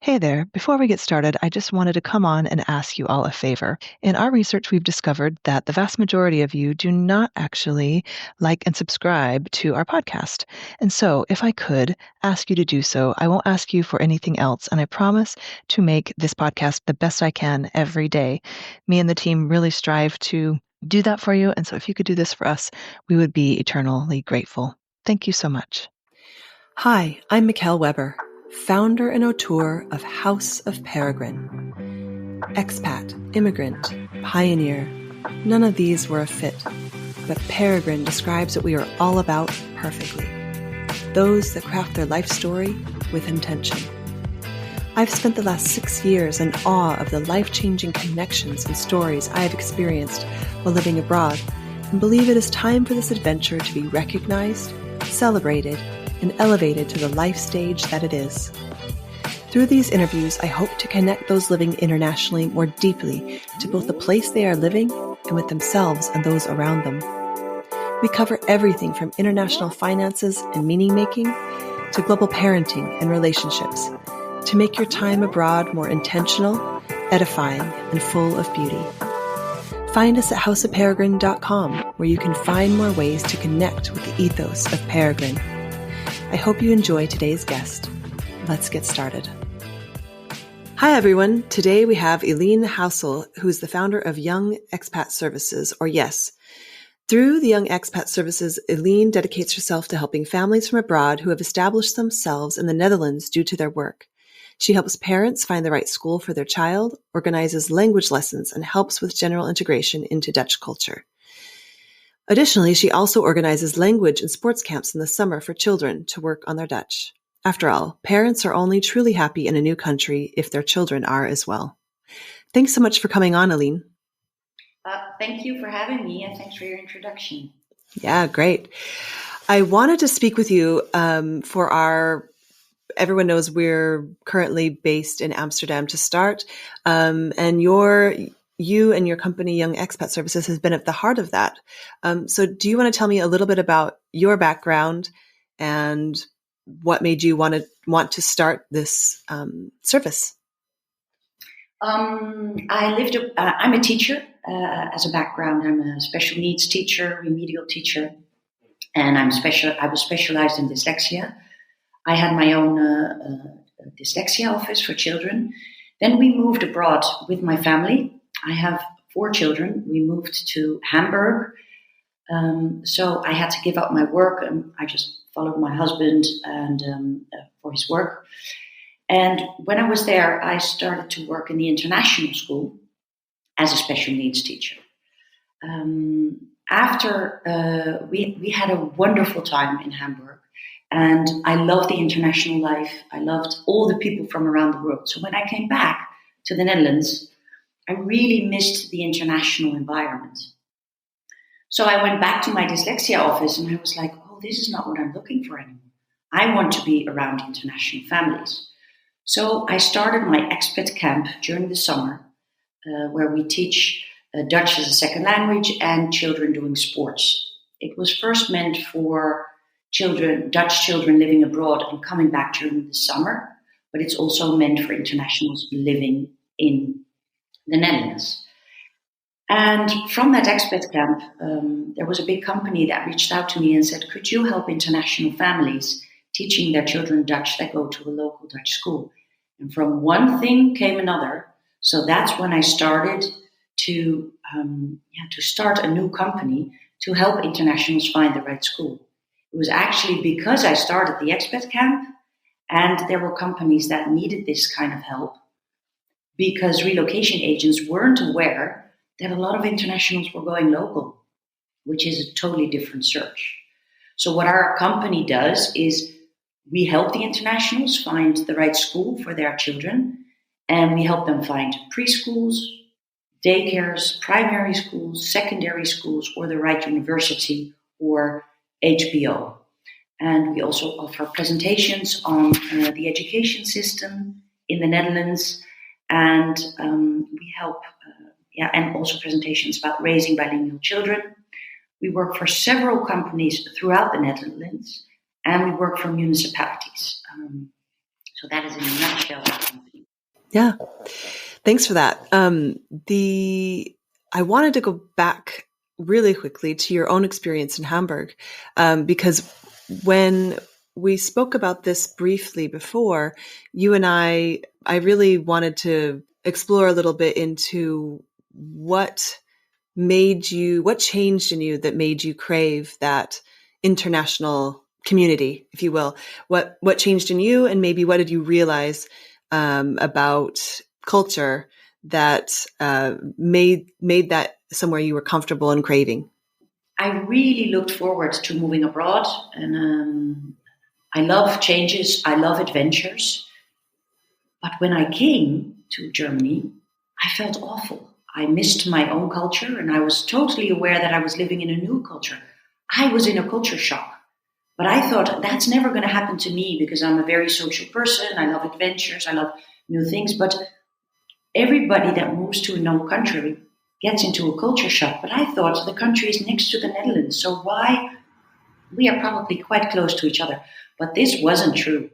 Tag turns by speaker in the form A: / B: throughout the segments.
A: Hey there. Before we get started, I just wanted to come on and ask you all a favor. In our research, we've discovered that the vast majority of you do not actually like and subscribe to our podcast. And so, if I could ask you to do so, I won't ask you for anything else. And I promise to make this podcast the best I can every day. Me and the team really strive to do that for you. And so, if you could do this for us, we would be eternally grateful. Thank you so much.
B: Hi, I'm Mickelle Weber, founder and auteur of House of Peregrine. Expat, immigrant, pioneer, none of these were a fit, but Peregrine describes what we are all about perfectly. Those that craft their life story with intention. I've spent the last 6 years in awe of the life-changing connections and stories I have experienced while living abroad, and believe it is time for this adventure to be recognized, celebrated, and elevated to the life stage that it is. Through these interviews, I hope to connect those living internationally more deeply to both the place they are living and with themselves and those around them. We cover everything from international finances and meaning-making to global parenting and relationships to make your time abroad more intentional, edifying, and full of beauty. Find us at houseofperegrine.com, where you can find more ways to connect with the ethos of Peregrine. I hope you enjoy today's guest. Let's get started. Hi, everyone. Today we have Eline Hausel, who's the founder of Young Expat Services, or YES. Through the Young Expat Services, Eline dedicates herself to helping families from abroad who have established themselves in the Netherlands due to their work. She helps parents find the right school for their child, organizes language lessons, and helps with general integration into Dutch culture. Additionally, she also organizes language and sports camps in the summer for children to work on their Dutch. After all, parents are only truly happy in a new country if their children are as well. Thanks so much for coming on, Eline.
C: Thank you for having me, and thanks for your introduction.
B: Yeah, great. I wanted to speak with you everyone knows we're currently based in Amsterdam to start, and you and your company, Young Expat Services, has been at the heart of that. So do you want to tell me a little bit about your background and what made you want to start this service?
C: I'm a teacher as a background. I'm a special needs teacher, remedial teacher, and I was specialized in dyslexia. I had my own dyslexia office for children. Then we moved abroad with my family. I have 4 children. We moved to Hamburg. So I had to give up my work, and I just followed my husband and for his work. And when I was there, I started to work in the international school as a special needs teacher. After we had a wonderful time in Hamburg, and I loved the international life. I loved all the people from around the world. So when I came back to the Netherlands, I really missed the international environment. So I went back to my dyslexia office and I was like, oh, this is not what I'm looking for anymore. I want to be around international families. So I started my expat camp during the summer, where we teach Dutch as a second language and children doing sports. It was first meant for Dutch children living abroad and coming back during the summer, but it's also meant for internationals living in the Netherlands. And from that expat camp, there was a big company that reached out to me and said, could you help international families teaching their children Dutch that go to a local Dutch school? And from one thing came another. So that's when I started to start a new company to help internationals find the right school. It was actually because I started the expat camp and there were companies that needed this kind of help, because relocation agents weren't aware that a lot of internationals were going local, which is a totally different search. So what our company does is we help the internationals find the right school for their children, and we help them find preschools, daycares, primary schools, secondary schools, or the right university or HBO. And we also offer presentations on the education system in the Netherlands, and we help, and also presentations about raising bilingual children. We work for several companies throughout the Netherlands, and we work for municipalities. So that is in a nutshell.
B: Yeah. Thanks for that. I wanted to go back really quickly to your own experience in Hamburg, because when we spoke about this briefly before, you and I really wanted to explore a little bit into what changed in you that made you crave that international community, if you will. What changed in you, and maybe what did you realize about culture that made that somewhere you were comfortable and craving?
C: I really looked forward to moving abroad, and I love changes. I love adventures. But when I came to Germany, I felt awful. I missed my own culture, and I was totally aware that I was living in a new culture. I was in a culture shock. But I thought that's never going to happen to me because I'm a very social person. I love adventures. I love new things. But everybody that moves to a new country gets into a culture shock. But I thought the country is next to the Netherlands. So why? We are probably quite close to each other. But this wasn't true.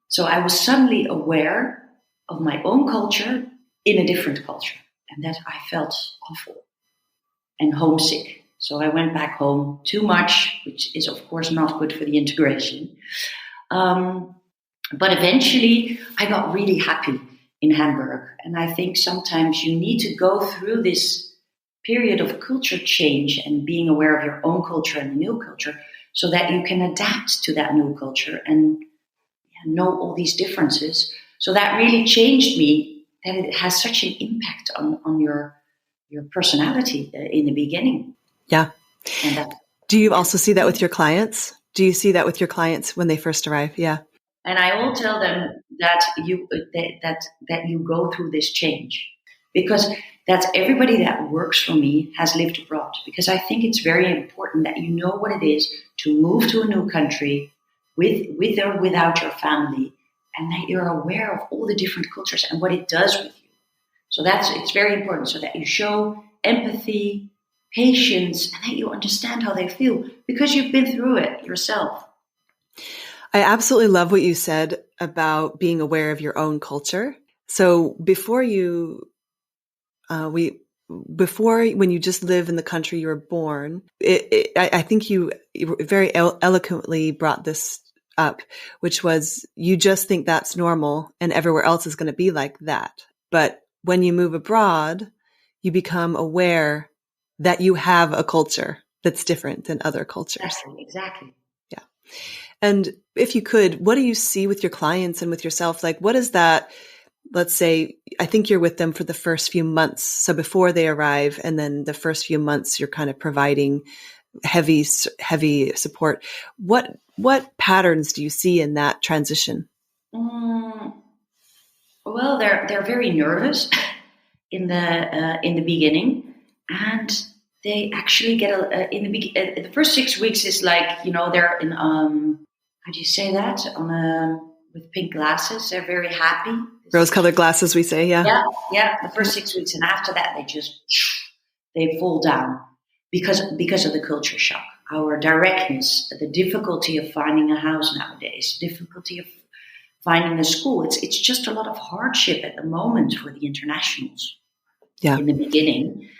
C: So I was suddenly aware of my own culture in a different culture. And that I felt awful and homesick. So I went back home too much, which is, of course, not good for the integration. But eventually, I got really happy in Hamburg. And I think sometimes you need to go through this period of culture change and being aware of your own culture and the new culture so that you can adapt to that new culture and know all these differences. So that really changed me, that it has such an impact on your personality in the beginning.
B: Yeah. Do you also see that with your clients? Do you see that with your clients when they first arrive? Yeah.
C: And I will tell them that you go through this change, because that's everybody that works for me has lived abroad. Because I think it's very important that you know what it is to move to a new country with or without your family, and that you're aware of all the different cultures and what it does with you. So it's very important, so that you show empathy, patience, and that you understand how they feel because you've been through it yourself.
B: I absolutely love what you said about being aware of your own culture. So when you just live in the country you were born, I think you very eloquently brought this up, which was you just think that's normal and everywhere else is going to be like that. But when you move abroad, you become aware that you have a culture that's different than other cultures.
C: Exactly.
B: Yeah. And if you could, what do you see with your clients and with yourself? Like, what is that? Let's say, I think you're with them for the first few months. So before they arrive, and then the first few months, you're kind of providing heavy support. What patterns do you see in that transition?
C: Well, they're very nervous in the beginning, and they actually get the first 6 weeks is like, they're in how do you say that, with pink glasses. They're very happy.
B: Rose-colored glasses, we say, yeah.
C: Yeah. The first 6 weeks, and after that, they fall down because of the culture shock. Our directness, the difficulty of finding a house nowadays, difficulty of finding a school. It's just a lot of hardship at the moment for the internationals.
B: Yeah.
C: In the beginning,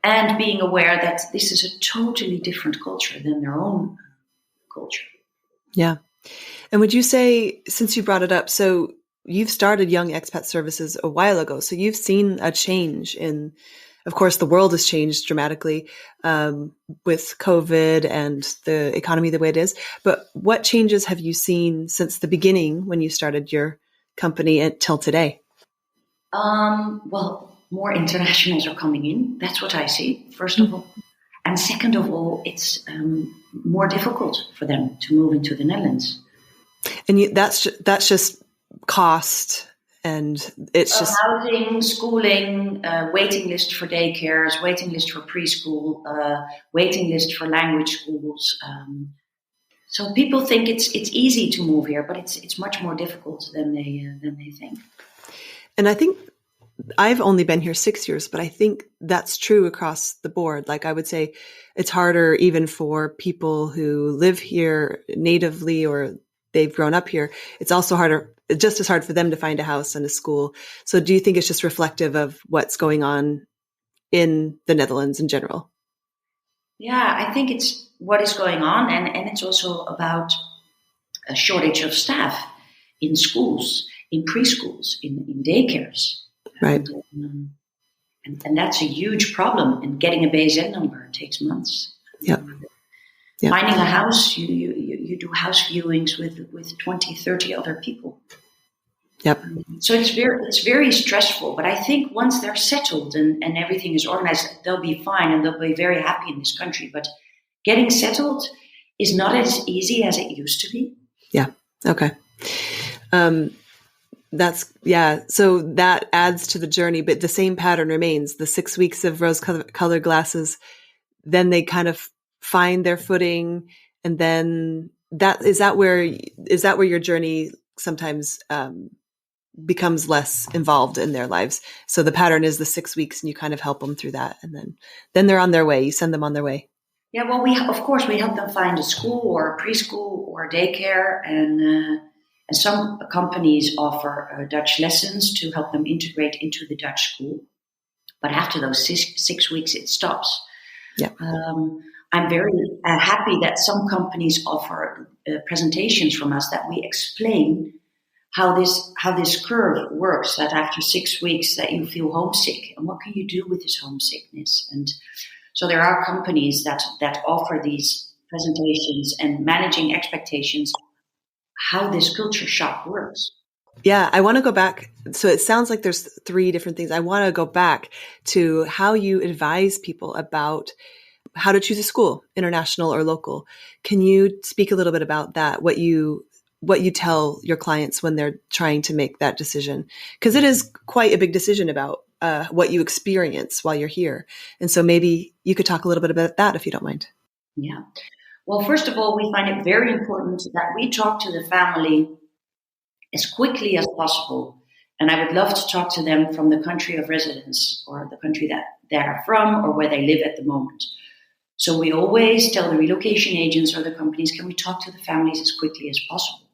C: and being aware that this is a totally different culture than their own culture.
B: Yeah. And would you say, since you brought it up, so you've started Young Expat Services a while ago, so you've seen a change in, of course, the world has changed dramatically with COVID and the economy the way it is. But what changes have you seen since the beginning when you started your company until today?
C: Well, more internationals are coming in. That's what I see, first of all. And second of all, it's more difficult for them to move into the Netherlands.
B: And that's just cost, and it's just
C: housing, schooling, waiting list for daycares, waiting list for preschool, waiting list for language schools. So people think it's easy to move here, but it's much more difficult than they think.
B: And I think I've only been here 6 years, but I think that's true across the board. Like, I would say it's harder even for people who live here natively or they've grown up here. It's also harder just as hard for them to find a house and a school. So do you think it's just reflective of what's going on in the Netherlands in general?
C: Yeah, I think it's what is going on. And it's also about a shortage of staff in schools, in preschools, in daycares.
B: Right.
C: And that's a huge problem. And getting a BSN number takes months.
B: Yep.
C: Finding a house, you do house viewings with 20, 30 other people.
B: Yep.
C: So it's very stressful. But I think once they're settled and everything is organized, they'll be fine and they'll be very happy in this country. But getting settled is not as easy as it used to be.
B: Yeah. Okay. So that adds to the journey, but the same pattern remains. The 6 weeks of rose-colored glasses, then they kind of find their footing, and then is that where your journey sometimes becomes less involved in their lives. So the pattern is the 6 weeks, and you kind of help them through that, and then they're on their way. You send them on their way.
C: Yeah, well, we help them find a school or a preschool or a daycare, and some companies offer Dutch lessons to help them integrate into the Dutch school. But after those 6 weeks, it stops.
B: Yeah.
C: I'm very happy that some companies offer presentations from us that we explain how this curve works, that after 6 weeks that you feel homesick, and what can you do with this homesickness. And so there are companies that offer these presentations and managing expectations, how this culture shock works.
B: Yeah, I want to go back. So it sounds like there's 3 different things. I want to go back to how you advise people about how to choose a school, international or local. Can you speak a little bit about that? What you tell your clients when they're trying to make that decision? Because it is quite a big decision about what you experience while you're here. And so maybe you could talk a little bit about that if you don't mind.
C: Yeah. Well, first of all, we find it very important that we talk to the family as quickly as possible. And I would love to talk to them from the country of residence or the country that they're from or where they live at the moment. So we always tell the relocation agents or the companies, can we talk to the families as quickly as possible?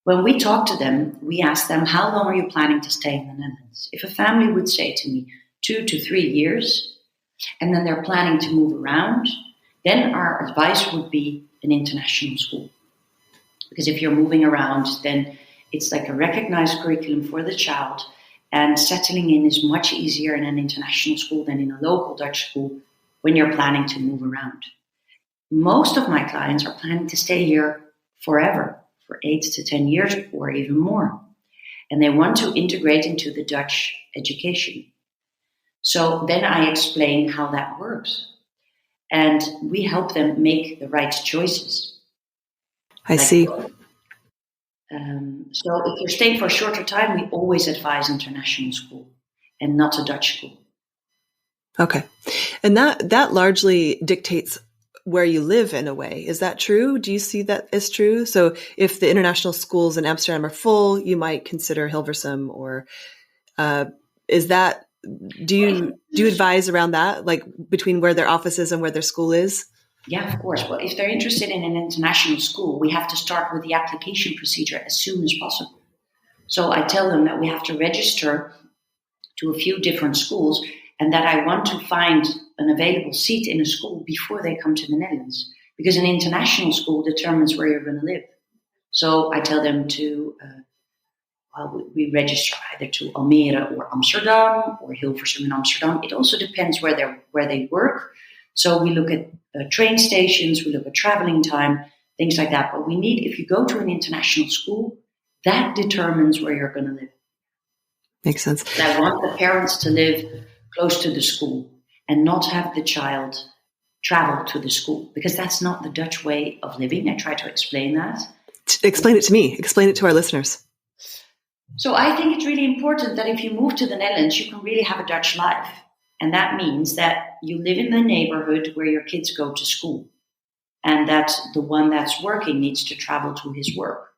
C: When we talk to them, we ask them, how long are you planning to stay in the Netherlands? If a family would say to me 2 to 3 years, and then they're planning to move around, then our advice would be an international school. Because if you're moving around, then it's like a recognized curriculum for the child, and settling in is much easier in an international school than in a local Dutch school when you're planning to move around. Most of my clients are planning to stay here forever, for 8 to 10 years or even more. And they want to integrate into the Dutch education. So then I explain how that works. And we help them make the right choices.
B: I see.
C: So if you're staying for a shorter time, we always advise international school and not a Dutch school.
B: Okay. And that largely dictates where you live in a way. Is that true? Do you see that as true? So if the international schools in Amsterdam are full, you might consider Hilversum, or is that, do you advise around that, like between where their office is and where their school is?
C: Yeah, of course. Well, if they're interested in an international school, we have to start with the application procedure as soon as possible. So I tell them that we have to register to a few different schools, and that I want to find an available seat in a school before they come to the Netherlands, because an international school determines where you're going to live. So I tell them to, we register either to Almere or Amsterdam or Hilversum in Amsterdam. It also depends where they work. So we look at train stations, we look at traveling time, things like that. But we need, if you go to an international school, that determines where you're going to live.
B: Makes sense.
C: And I want the parents to live close to the school and not have the child travel to the school, because that's not the Dutch way of living. I try to explain that.
B: Explain it to me. Explain it to our listeners.
C: So I think it's really important that if you move to the Netherlands, you can really have a Dutch life. And that means that you live in the neighborhood where your kids go to school, and that the one that's working needs to travel to his work,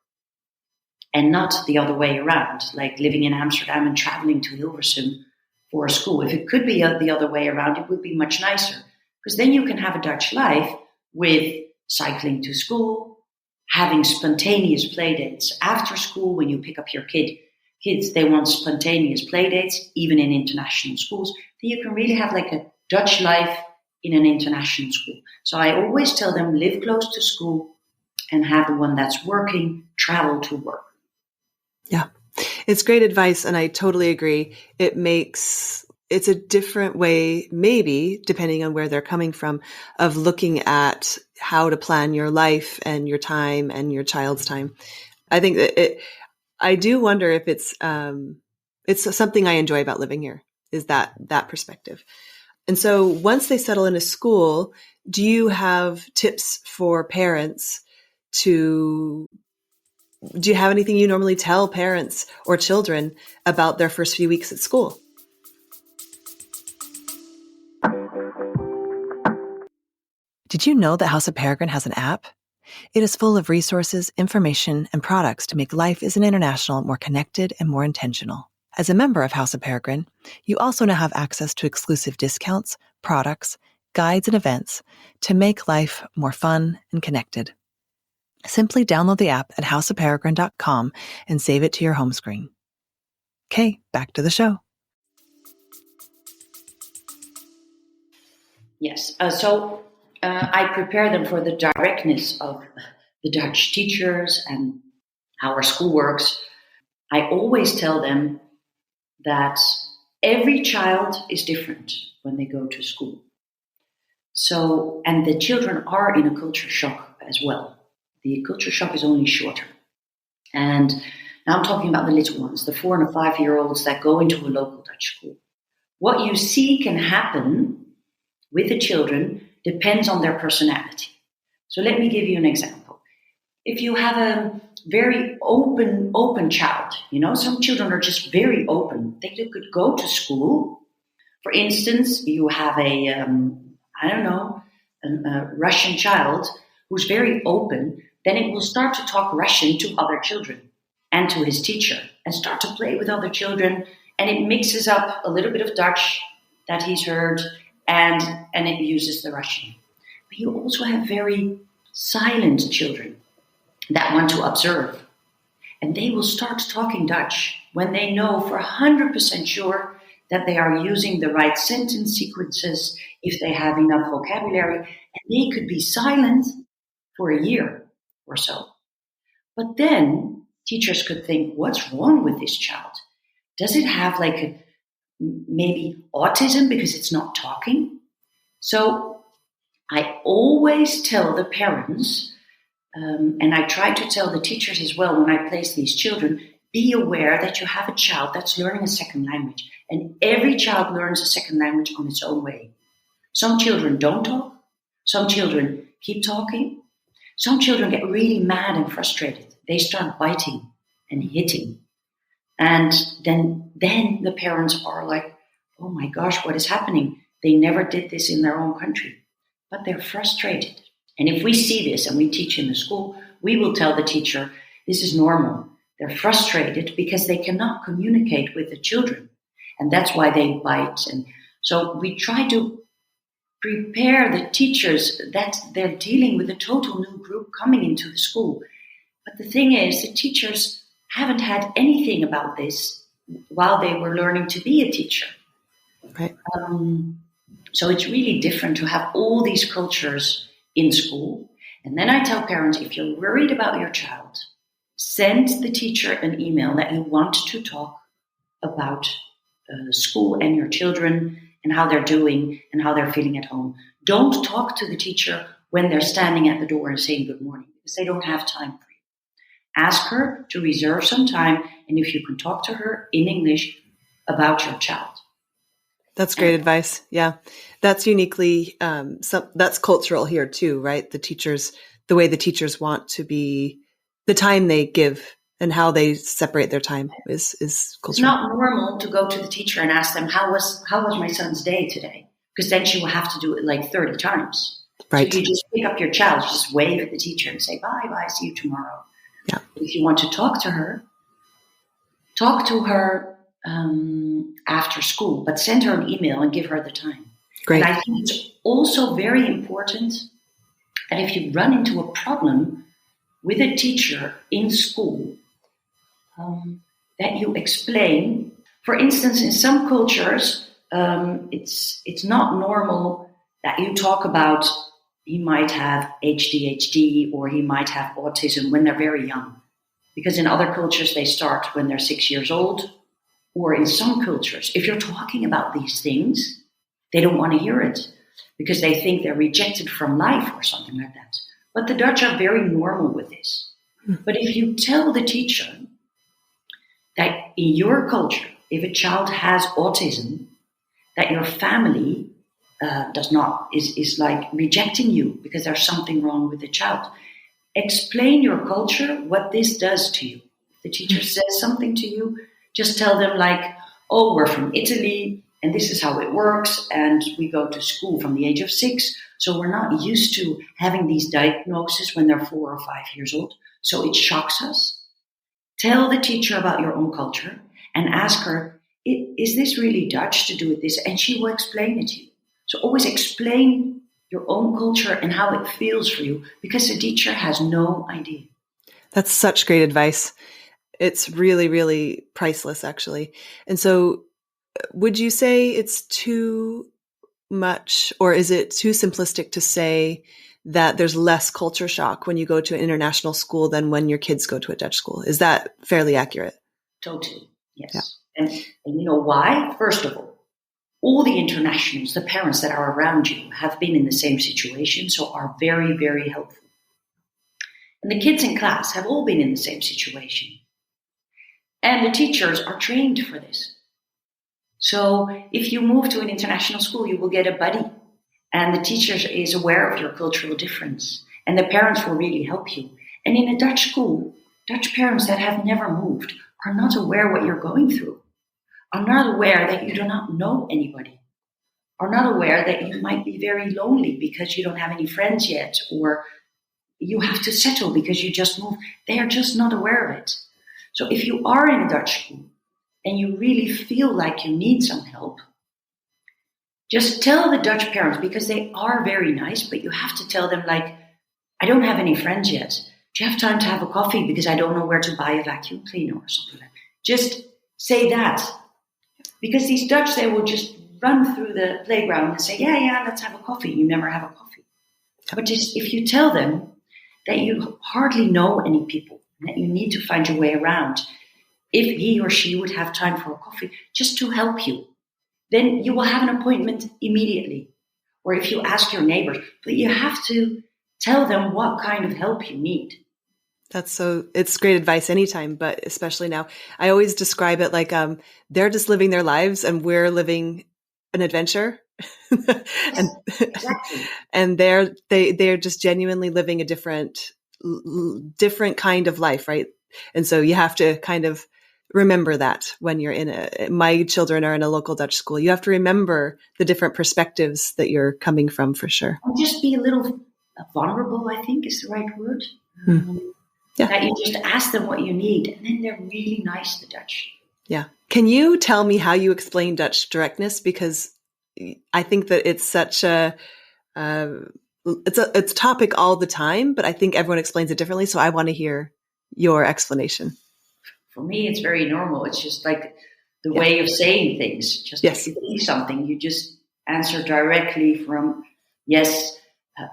C: and not the other way around, like living in Amsterdam and traveling to Hilversum for a school. If it could be the other way around, it would be much nicer, because then you can have a Dutch life with cycling to school, having spontaneous play dates. After school, when you pick up your kids, they want spontaneous play dates, even in international schools. Then you can really have like a Dutch life in an international school. So I always tell them, live close to school and have the one that's working, travel to work.
B: Yeah, it's great advice. And I totally agree. It's a different way, maybe, depending on where they're coming from, of looking at how to plan your life and your time and your child's time. I think that I do wonder if it's something I enjoy about living here, is that perspective. And so once they settle into school, do you have tips for parents do you have anything you normally tell parents or children about their first few weeks at school?
A: Did you know that House of Peregrine has an app? It is full of resources, information, and products to make life as an international more connected and more intentional. As a member of House of Peregrine, you also now have access to exclusive discounts, products, guides, and events to make life more fun and connected. Simply download the app at houseofperegrine.com and save it to your home screen. Okay, back to the show.
C: Yes. So I prepare them for the directness of the Dutch teachers and how our school works. I always tell them that every child is different when they go to school. So, and the children are in a culture shock as well. The culture shock is only shorter. And now I'm talking about the little ones, the 4 and the 5-year-olds that go into a local Dutch school. What you see can happen with the children depends on their personality. So let me give you an example. If you have a very open child, some children are just very open. They could go to school. For instance, you have a Russian child who's very open, then it will start to talk Russian to other children and to his teacher and start to play with other children. And it mixes up a little bit of Dutch that he's heard and it uses the Russian. But you also have very silent children that want to observe. And they will start talking Dutch when they know for 100% sure that they are using the right sentence sequences, if they have enough vocabulary, and they could be silent for a year or so. But then teachers could think, what's wrong with this child? Does it have maybe autism because it's not talking? So I always tell the parents, and I try to tell the teachers as well when I place these children, be aware that you have a child that's learning a second language. And every child learns a second language on its own way. Some children don't talk. Some children keep talking. Some children get really mad and frustrated. They start biting and hitting. And then the parents are like, oh my gosh, what is happening? They never did this in their own country. But they're frustrated. And if we see this and we teach in the school, we will tell the teacher, this is normal. They're frustrated because they cannot communicate with the children. And that's why they bite. And so we try to prepare the teachers that they're dealing with a total new group coming into the school. But the thing is, the teachers haven't had anything about this while they were learning to be a teacher.
B: Right.
C: So it's really different to have all these cultures in school. And then I tell parents, if you're worried about your child, send the teacher an email that you want to talk about school and your children and how they're doing and how they're feeling at home. Don't talk to the teacher when they're standing at the door and saying good morning, because they don't have time for you. Ask her to reserve some time, and if you can talk to her in English about your child.
B: That's great advice. Yeah. That's uniquely, that's cultural here too, right? The way the teachers want to be, the time they give and how they separate their time is cultural.
C: It's not normal to go to the teacher and ask them, how was my son's day today? Because then she will have to do it like 30 times.
B: Right.
C: So you just pick up your child, just wave at the teacher and say, bye, see you tomorrow.
B: Yeah.
C: If you want to talk to her after school, but send her an email and give her the time.
B: Great.
C: And I think it's also very important that if you run into a problem, with a teacher in school that you explain. For instance, in some cultures, it's not normal that you talk about he might have ADHD or he might have autism when they're very young. Because in other cultures, they start when they're 6 years old. Or in some cultures, if you're talking about these things, they don't want to hear it because they think they're rejected from life or something like that. But the Dutch are very normal with this. But if you tell the teacher that in your culture, if a child has autism, that your family is like rejecting you because there's something wrong with the child. Explain your culture, what this does to you. If the teacher says something to you, just tell them like, oh, we're from Italy and this is how it works. And we go to school from the age of 6. So we're not used to having these diagnoses when they're 4 or 5 years old. So it shocks us. Tell the teacher about your own culture and ask her, is this really Dutch to do it this? And she will explain it to you. So always explain your own culture and how it feels for you because the teacher has no idea.
B: That's such great advice. It's really, really priceless, actually. And so would you say it's too much, or is it too simplistic to say that there's less culture shock when you go to an international school than when your kids go to a Dutch school? Is that fairly accurate?
C: Totally, yes. Yeah. And you know why? First of all the internationals, the parents that are around you have been in the same situation, so are very, very helpful. And the kids in class have all been in the same situation. And the teachers are trained for this. So if you move to an international school, you will get a buddy. And the teacher is aware of your cultural difference. And the parents will really help you. And in a Dutch school, Dutch parents that have never moved are not aware what you're going through. Are not aware that you do not know anybody. Are not aware that you might be very lonely because you don't have any friends yet. Or you have to settle because you just moved. They are just not aware of it. So if you are in a Dutch school and you really feel like you need some help, just tell the Dutch parents, because they are very nice, but you have to tell them like, I don't have any friends yet. Do you have time to have a coffee because I don't know where to buy a vacuum cleaner or something like that? Just say that. Because these Dutch, they will just run through the playground and say, yeah, let's have a coffee. You never have a coffee. But just if you tell them that you hardly know any people, that you need to find your way around, if he or she would have time for a coffee, just to help you, then you will have an appointment immediately. Or if you ask your neighbors, but you have to tell them what kind of help you need.
B: It's great advice anytime, but especially now. I always describe it like they're just living their lives and we're living an adventure.
C: Yes, exactly.
B: And they're just genuinely living a different kind of life, right? And so you have to kind of remember that when you're my children are in a local Dutch school. You have to remember the different perspectives that you're coming from, for sure.
C: And just be a little vulnerable, I think is the right word.
B: Yeah.
C: That you just ask them what you need, and then they're really nice, the Dutch.
B: Yeah. Can you tell me how you explain Dutch directness? Because I think that it's such it's a topic all the time, but I think everyone explains it differently. So I want to hear your explanation.
C: For me, it's very normal. It's just like the way of saying things. Just if you think something, you just answer directly from yes.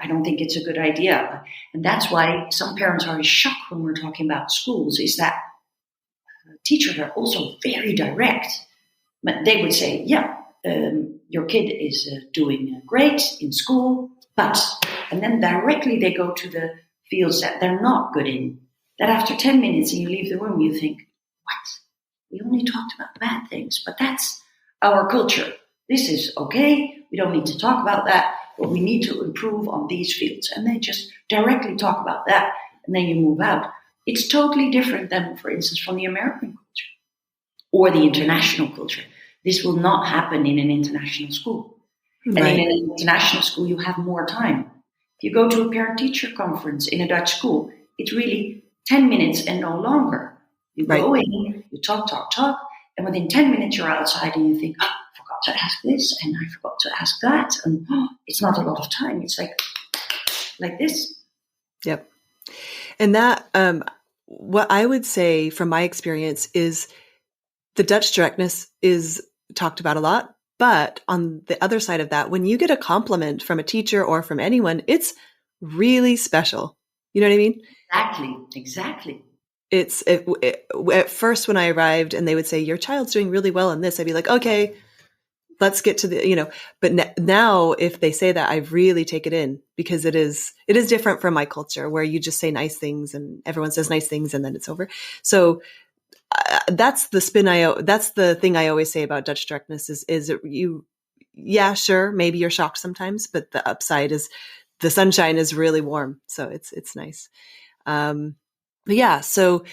C: I don't think it's a good idea. And that's why some parents are shocked when we're talking about schools, is that teachers are also very direct. But they would say, your kid is doing great in school, but, and then directly they go to the fields that they're not good in. That after 10 minutes and you leave the room, you think, what? We only talked about the bad things, but that's our culture. This is okay. We don't need to talk about that. But we need to improve on these fields. And they just directly talk about that. And then you move out. It's totally different than, for instance, from the American culture or the international culture. This will not happen in an international school. Right. And in an international school, you have more time. If you go to a parent-teacher conference in a Dutch school, it's really 10 minutes and no longer. You go in, you talk, and within 10 minutes you're outside and you think, to ask this and I forgot to ask that, and it's not a lot of time. It's like this.
B: Yep. And that, what I would say from my experience is the Dutch directness is talked about a lot. But on the other side of that, when you get a compliment from a teacher or from anyone, it's really special. You know what I mean?
C: Exactly.
B: At first when I arrived and they would say, your child's doing really well in this, I'd be like, okay, let's get to the, but now if they say that, I really take it in because it is different from my culture where you just say nice things and everyone says nice things and then it's over. So that's the that's the thing I always say about Dutch directness is yeah, sure, maybe you're shocked sometimes, but the upside is the sunshine is really warm. So it's nice. But yeah, so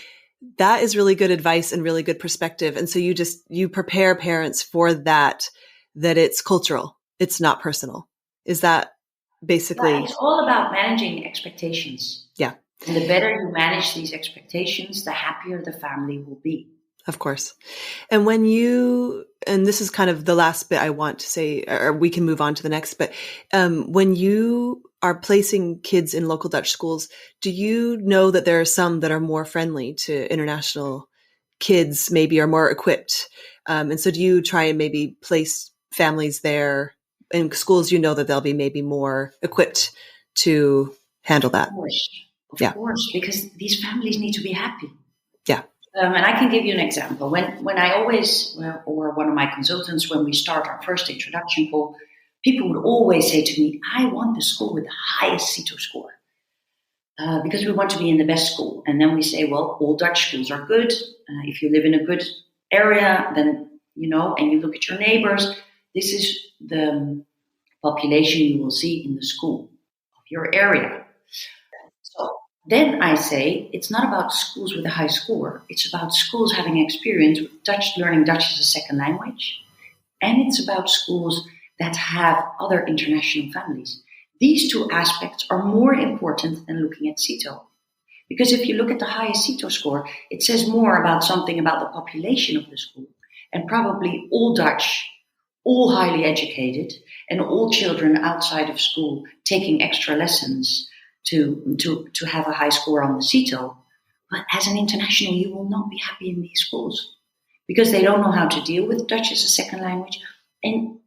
B: that is really good advice and really good perspective. And so you prepare parents for that it's cultural. It's not personal. Is that basically?
C: Yeah, it's all about managing expectations.
B: Yeah.
C: And the better you manage these expectations, the happier the family will be.
B: Of course. And and this is kind of the last bit I want to say, or we can move on to the next, but when you are placing kids in local Dutch schools, do you know that there are some that are more friendly to international kids, maybe are more equipped? And so do you try and maybe place families there in schools, that they'll be maybe more equipped to handle that?
C: Of course, because these families need to be happy.
B: Yeah.
C: And I can give you an example. When I always, or one of my consultants, when we start our first introduction call, people would always say to me, I want the school with the highest CITO score because we want to be in the best school. And then we say, well, all Dutch schools are good. If you live in a good area, then, and you look at your neighbors, this is the population you will see in the school of your area. So then I say, it's not about schools with a high score. It's about schools having experience with learning Dutch as a second language. And it's about schools that have other international families. These two aspects are more important than looking at CITO. Because if you look at the highest CITO score, it says more about something about the population of the school. And probably all Dutch, all highly educated, and all children outside of school taking extra lessons to have a high score on the CITO. But as an international, you will not be happy in these schools because they don't know how to deal with Dutch as a second language. And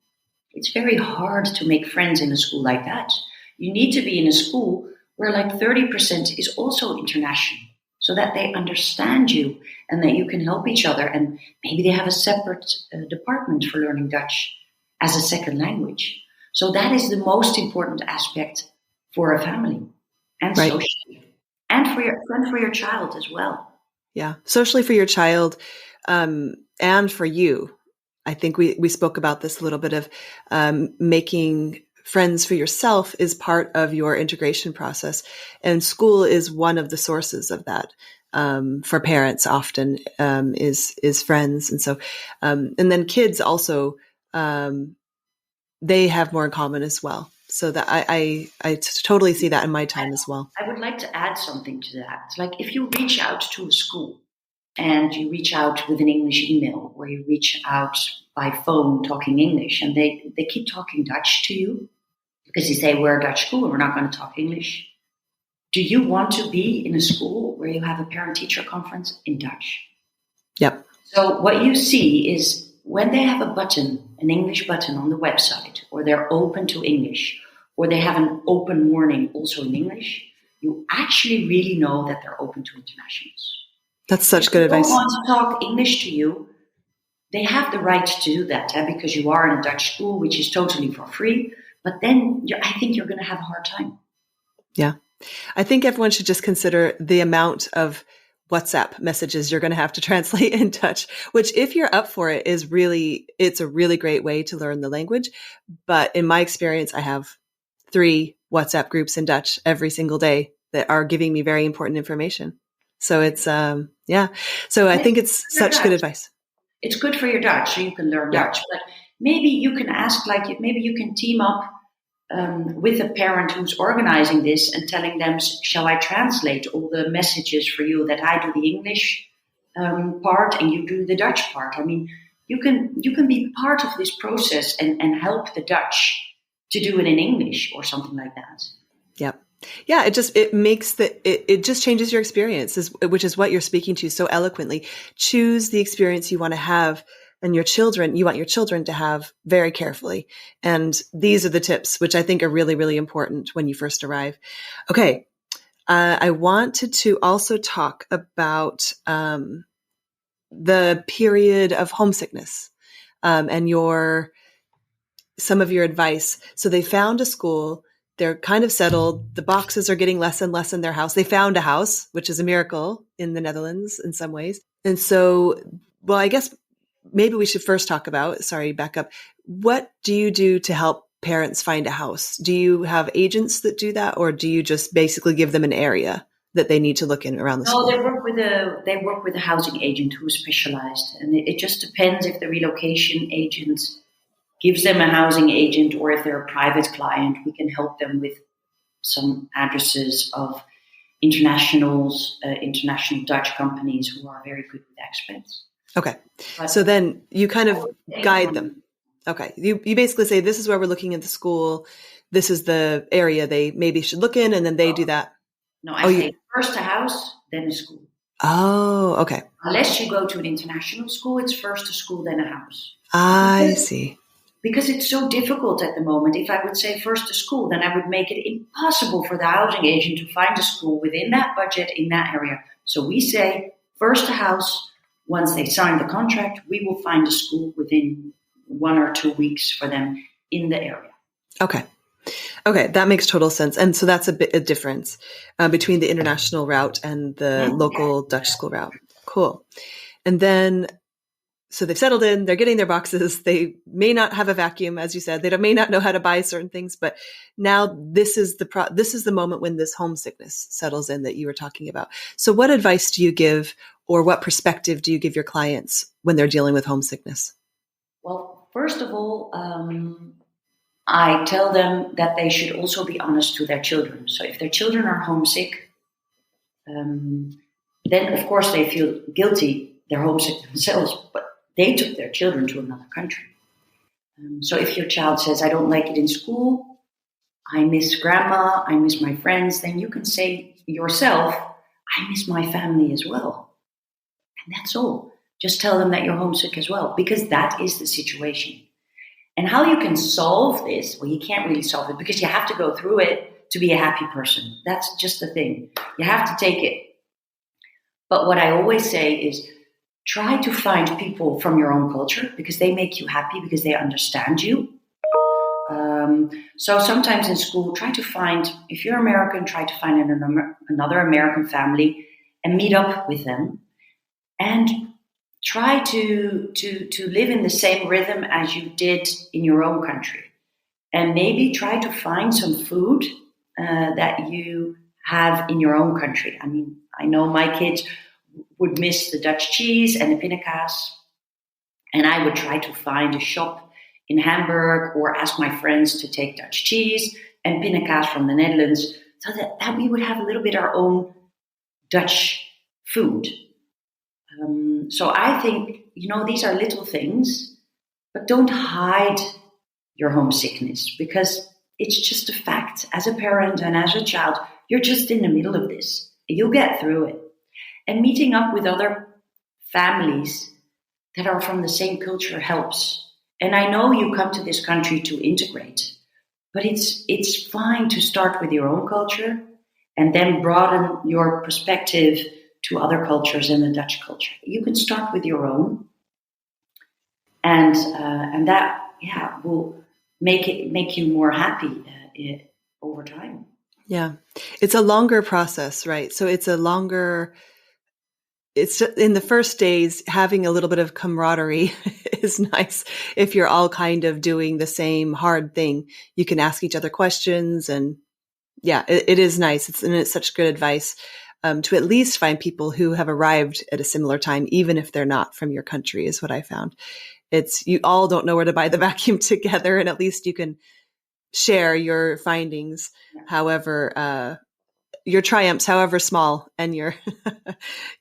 C: it's very hard to make friends in a school like that. You need to be in a school where like 30% is also international so that they understand you and that you can help each other. And maybe they have a separate department for learning Dutch as a second language. So that is the most important aspect for a family. And
B: right.
C: Socially, and for your child as well.
B: Yeah, socially for your child, and for you. I think we spoke about this a little bit of making friends for yourself is part of your integration process, and school is one of the sources of that. For parents, often is friends, and so and then kids also they have more in common as well. So that I totally see that in my time as well.
C: I would like to add something to that. Like if you reach out to a school and you reach out with an English email or you reach out by phone talking English and they keep talking Dutch to you because they say we're a Dutch school and we're not going to talk English. Do you want to be in a school where you have a parent-teacher conference in Dutch?
B: Yep.
C: So what you see is when they have a button, an English button on the website, or they're open to English, or they have an open warning also in English, you actually really know that they're open to internationals.
B: That's such good advice.
C: If they want to talk English to you, they have the right to do that because you are in a Dutch school, which is totally for free. But then I think you're going to have a hard time.
B: Yeah. I think everyone should just consider the amount of WhatsApp messages you're going to have to translate in Dutch, which if you're up for it it's a really great way to learn the language. But in my experience, I have 3 WhatsApp groups in Dutch every single day that are giving me very important information. So it's, So I think it's such good advice.
C: It's good for your Dutch, so you can learn Dutch. But maybe you can ask, maybe you can team up with a parent who's organizing this and telling them, shall I translate all the messages for you that I do the English part and you do the Dutch part? I mean, you can be part of this process and help the Dutch to do it in English or something like that.
B: Yep. Yeah, it just changes your experience, which is what you're speaking to so eloquently. Choose the experience you want to have, and you want your children to have very carefully. And these are the tips, which I think are really, really important when you first arrive. Okay. I wanted to also talk about the period of homesickness and some of your advice. So they found a school. They're kind of settled. The boxes are getting less and less in their house. They found a house, which is a miracle in the Netherlands in some ways. And so, well, I guess maybe we should first talk about, back up. What do you do to help parents find a house? Do you have agents that do that, or do you just basically give them an area that they need to look in around the school?
C: No, they work with a housing agent who is specialized, and it just depends if the relocation agent gives them a housing agent, or if they're a private client, we can help them with some addresses of international Dutch companies who are very good with expats.
B: Okay. So then you kind of guide them. Okay. You basically say, this is where we're looking at the school. This is the area they maybe should look in, and then they do that.
C: No, I say first a house, then a school.
B: Oh, okay.
C: Unless you go to an international school, it's first a school, then a house.
B: I see.
C: Because it's so difficult at the moment. If I would say first a school, then I would make it impossible for the housing agent to find a school within that budget in that area. So we say first a house. Once they sign the contract, we will find a school within 1 or 2 weeks for them in the area.
B: Okay. Okay, that makes total sense. And so that's a difference between the international route and the local Dutch school route. Cool. And then, so they've settled in, they're getting their boxes. They may not have a vacuum, as you said. They may not know how to buy certain things, but now this is the moment when this homesickness settles in that you were talking about. So what advice do you give, or what perspective do you give your clients when they're dealing with homesickness?
C: Well, first of all, I tell them that they should also be honest to their children. So if their children are homesick, then of course they feel guilty. They're homesick themselves, but they took their children to another country. So if your child says, I don't like it in school, I miss grandma, I miss my friends, then you can say yourself, I miss my family as well. And that's all. Just tell them that you're homesick as well, because that is the situation. And how you can solve this, well, you can't really solve it because you have to go through it to be a happy person. That's just the thing. You have to take it. But what I always say is try to find people from your own culture because they make you happy, because they understand you. So sometimes in school, try to find, if you're American, try to find another American family and meet up with them. And try to live in the same rhythm as you did in your own country. And maybe try to find some food that you have in your own country. I mean, I know my kids would miss the Dutch cheese and the pindakaas. And I would try to find a shop in Hamburg or ask my friends to take Dutch cheese and pindakaas from the Netherlands so that we would have a little bit our own Dutch food. So I think, these are little things, but don't hide your homesickness because it's just a fact. As a parent and as a child, you're just in the middle of this. You'll get through it. And meeting up with other families that are from the same culture helps. And I know you come to this country to integrate, but it's fine to start with your own culture and then broaden your perspective to other cultures and the Dutch culture. You can start with your own, and that will make you more happy over time.
B: Yeah, it's a longer process, right? So it's in the first days, having a little bit of camaraderie is nice. If you're all kind of doing the same hard thing, you can ask each other questions, and it is nice. It's such good advice. To at least find people who have arrived at a similar time, even if they're not from your country, is what I found. You all don't know where to buy the vacuum together, and at least you can share your findings, however, your triumphs, however small, and your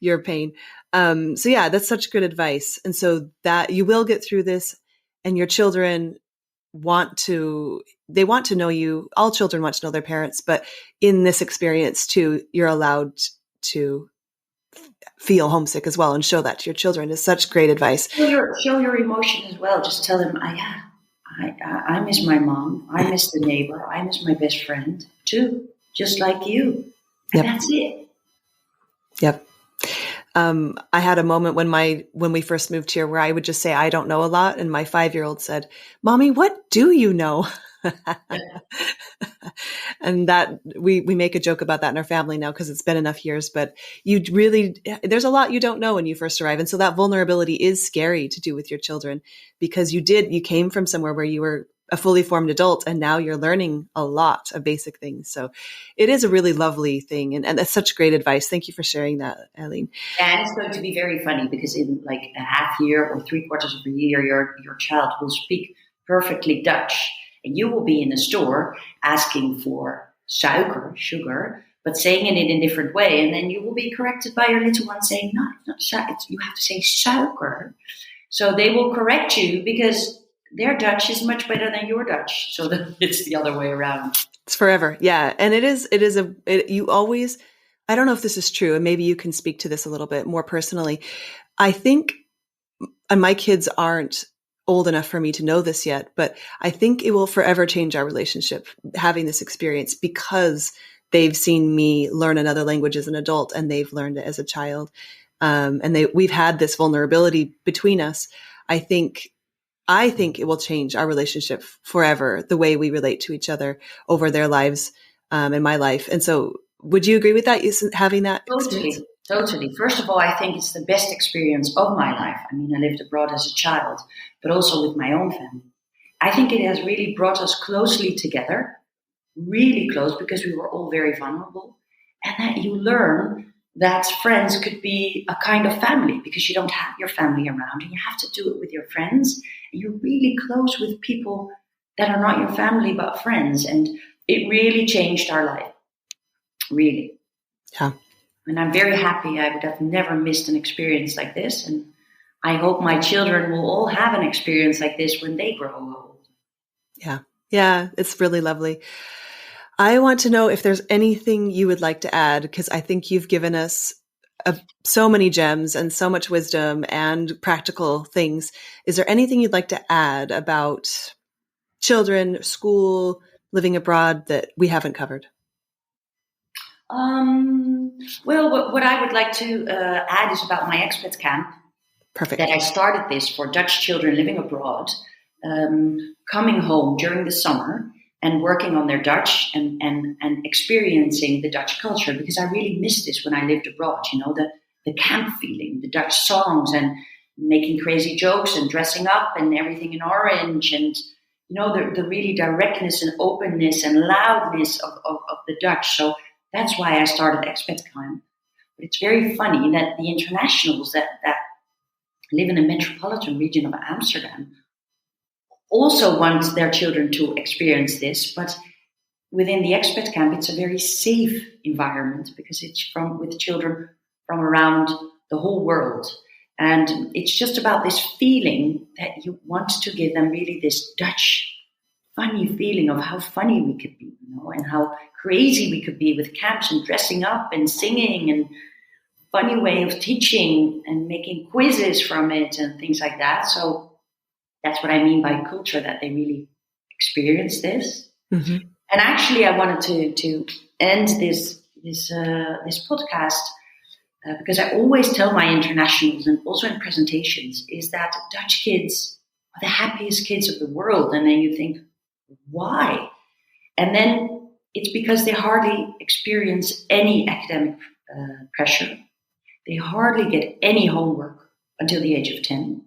B: your pain. That's such good advice. And so that you will get through this, and your children want to know you. All children want to know their parents, but in this experience too, you're allowed to feel homesick as well and show that to your children. Is such great advice.
C: Show your emotion as well. Just tell them, I miss my mom. I miss the neighbor. I miss my best friend too, just like you. And that's it.
B: Yep. I had a moment when we first moved here where I would just say, I don't know a lot. And my 5-year-old said, Mommy, what do you know? And that we make a joke about that in our family now because it's been enough years, but there's a lot you don't know when you first arrive. And so that vulnerability is scary to do with your children because you came from somewhere where you were a fully formed adult and now you're learning a lot of basic things. So it is a really lovely thing. And that's such great advice. Thank you for sharing that, Eline.
C: And it's going to be very funny because in like a half year or 3/4 of a year, your child will speak perfectly Dutch. And you will be in a store asking for sugar, but saying it in a different way. And then you will be corrected by your little one saying, no, it's not sugar. You have to say sugar. So they will correct you because their Dutch is much better than your Dutch. So it's the other way around.
B: It's forever. Yeah. And you always, I don't know if this is true, and maybe you can speak to this a little bit more personally. I think, and my kids aren't old enough for me to know this yet, but I think it will forever change our relationship having this experience because they've seen me learn another language as an adult and they've learned it as a child. And we've had this vulnerability between us. I think it will change our relationship forever, the way we relate to each other over their lives, and my life. And so would you agree with that? Having that experience?
C: Totally. First of all, I think it's the best experience of my life. I mean, I lived abroad as a child, but also with my own family. I think it has really brought us closely together, really close, because we were all very vulnerable. And that you learn that friends could be a kind of family because you don't have your family around and you have to do it with your friends. And you're really close with people that are not your family, but friends. And it really changed our life. Really.
B: Yeah.
C: And I'm very happy. I would have never missed an experience like this. And I hope my children will all have an experience like this when they grow old.
B: Yeah. Yeah. It's really lovely. I want to know if there's anything you would like to add, because I think you've given us so many gems and so much wisdom and practical things. Is there anything you'd like to add about children, school, living abroad that we haven't covered?
C: Well, what I would like to add is about my expat camp.
B: Perfect.
C: That I started this for Dutch children living abroad, coming home during the summer and working on their Dutch and experiencing the Dutch culture, because I really missed this when I lived abroad, the camp feeling, the Dutch songs and making crazy jokes and dressing up and everything in orange and, the really directness and openness and loudness of the Dutch. So that's why I started expat camp. But it's very funny that the internationals that live in the metropolitan region of Amsterdam also want their children to experience this. But within the expat camp, it's a very safe environment because it's with children from around the whole world. And it's just about this feeling that you want to give them really this Dutch funny feeling of how funny we could be, and how crazy we could be with camps and dressing up and singing and funny way of teaching and making quizzes from it and things like that. So that's what I mean by culture, that they really experience this. Mm-hmm. And actually, I wanted to end this podcast because I always tell my internationals and also in presentations is that Dutch kids are the happiest kids of the world. And then you think, why? And then it's because they hardly experience any academic pressure. They hardly get any homework until the age of 10.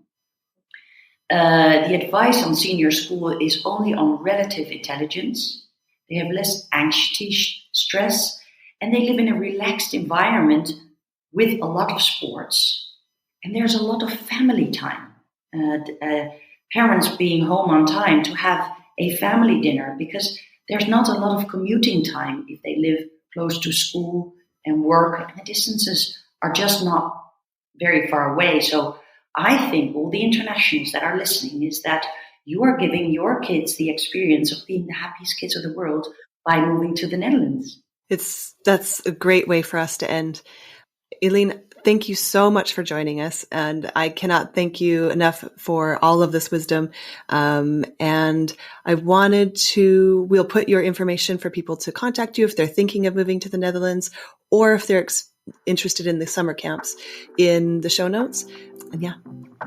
C: The advice on senior school is only on relative intelligence. They have less anxiety, stress, and they live in a relaxed environment with a lot of sports. And there's a lot of family time. Parents being home on time to have a family dinner, because there's not a lot of commuting time if they live close to school and work, and the distances are just not very far away. So I think all the internationals that are listening is that you are giving your kids the experience of being the happiest kids of the world by moving to the Netherlands.
B: That's a great way for us to end. Eline, thank you so much for joining us. And I cannot thank you enough for all of this wisdom. And we'll put your information for people to contact you if they're thinking of moving to the Netherlands or if they're interested in the summer camps in the show notes. And yeah,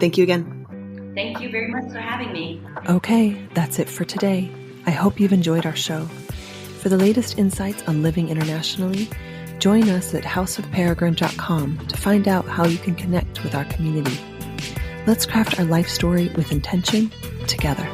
B: thank you again.
C: Thank you very much for having me.
B: Okay, that's it for today. I hope you've enjoyed our show. For the latest insights on living internationally, join us at houseofperegrine.com to find out how you can connect with our community. Let's craft our life story with intention together.